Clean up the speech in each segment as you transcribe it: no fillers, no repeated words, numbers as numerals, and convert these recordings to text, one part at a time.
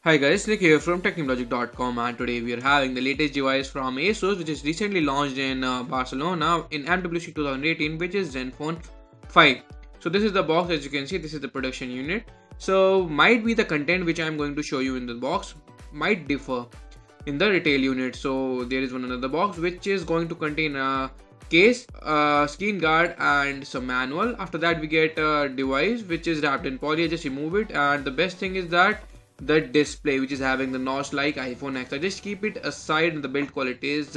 Hi guys, Nick here from Techniblogic.com, and today we are having the latest device from Asus, which is recently launched in Barcelona in MWC 2018, which is Zenfone 5. So this is the box. As you can see, this is the production unit. So might be the content which I am going to show you in the box might differ in the retail unit. So there is one another box which is going to contain a case, screen guard and some manual. After that we get a device which is wrapped in poly. I just remove it, and the best thing is that the display which is having the notch like iPhone X. I just keep it aside and the build quality is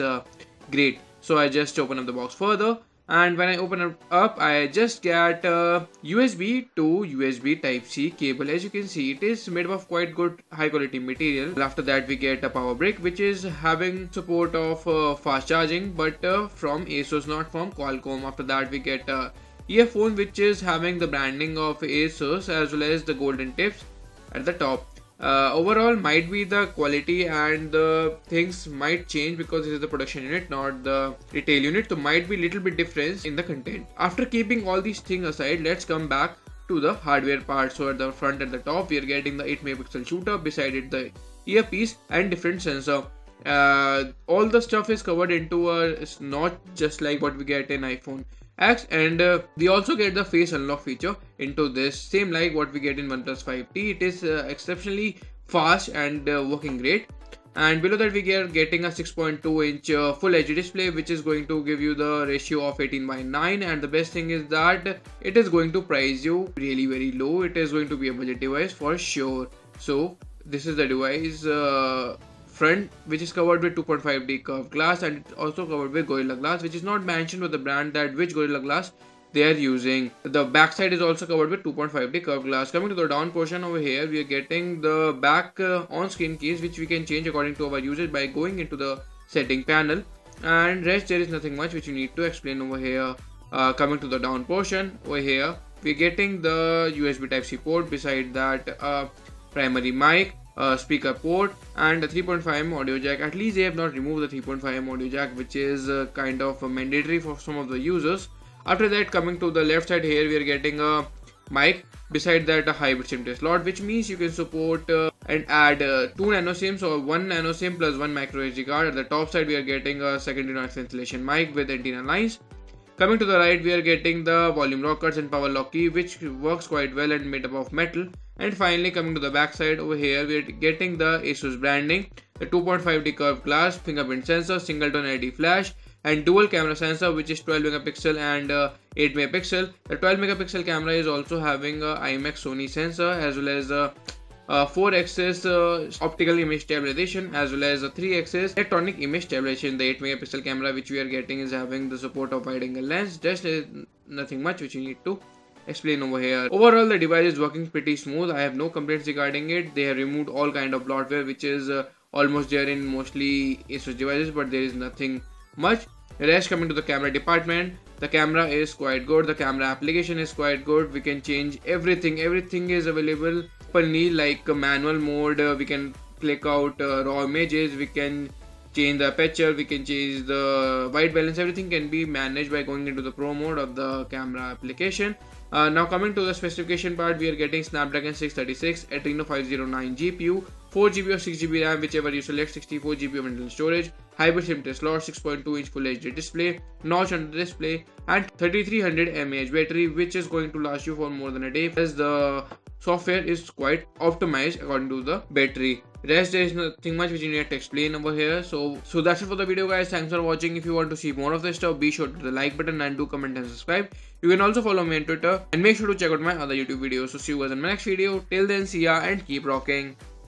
great. So I just open up the box further, and when I open it up I just get USB to USB Type-C cable. As you can see, it is made of quite good high quality material. After that we get a power brick which is having support of fast charging, but from Asus, not from Qualcomm. After that we get a earphone which is having the branding of Asus as well as the golden tips at the top. Overall might be the quality and the things might change because this is the production unit, not the retail unit, so might be little bit difference in the content. After keeping all these things aside, let's come back to the hardware part. So at the front, at the top, we are getting the 8 megapixel shooter, beside it the earpiece and different sensor. All the stuff is covered into a notch just like what we get in iPhone X, and we also get the face unlock feature into this, same like what we get in OnePlus 5T. It is exceptionally fast and working great. And below that we are getting a 6.2-inch full HD display which is going to give you the ratio of 18:9, and the best thing is that it is going to price you really very low. It is going to be a budget device for sure. So this is the device front, which is covered with 2.5D curved glass, and it's also covered with Gorilla Glass, which is not mentioned with the brand that which Gorilla Glass they are using. The back side is also covered with 2.5D curved glass. Coming to the down portion over here, we are getting the back on-screen keys which we can change according to our usage by going into the setting panel, and rest there is nothing much which you need to explain over here. Coming to the down portion over here, we are getting the USB Type-C port, beside that primary mic, speaker port and a 3.5mm audio jack. At least they have not removed the 3.5mm audio jack, which is kind of mandatory for some of the users. After that, coming to the left side here, we are getting a mic, beside that a hybrid SIM tray slot, which means you can support and add 2 nano SIMs or 1 nano SIM plus 1 micro SD card. At the top side we are getting a secondary noise cancellation mic with antenna lines. Coming to the right, we are getting the volume rockers and power lock key, which works quite well and made up of metal. And finally, coming to the back side over here, we are getting the Asus branding, the 2.5D curved glass, fingerprint sensor, single-tone LED flash, and dual camera sensor, which is 12 megapixel and 8 megapixel. The 12 megapixel camera is also having a IMX Sony sensor, as well as a 4-axis optical image stabilization, as well as a 3-axis electronic image stabilization. The 8 megapixel camera which we are getting is having the support of wide angle lens. Just nothing much which you need to explain over here. Overall, the device is working pretty smooth. I have no complaints regarding it. They have removed all kind of bloatware which is almost there in mostly Asus devices, but there is nothing much. Rest, coming to the camera department, the camera is quite good. The camera application is quite good. We can change everything. Everything is available openly, like manual mode. We can click out raw images. We can change the aperture. We can change the white balance. Everything can be managed by going into the pro mode of the camera application. Now coming to the specification part, we are getting Snapdragon 636, Adreno 509 GPU, 4GB or 6GB RAM, whichever you select, 64GB of internal storage, hybrid SIM tray slot, 6.2-inch Full HD display, notch on the display, and 3300 mAh battery, which is going to last you for more than a day, as the software is quite optimized according to the battery. Rest, there is nothing much which you need to explain over here. So that's it for the video, guys. Thanks for watching. If you want to see more of this stuff, be sure to hit the like button and do comment and subscribe. You can also follow me on Twitter, and make sure to check out my other YouTube videos. So see you guys in my next video. Till then, see ya and keep rocking.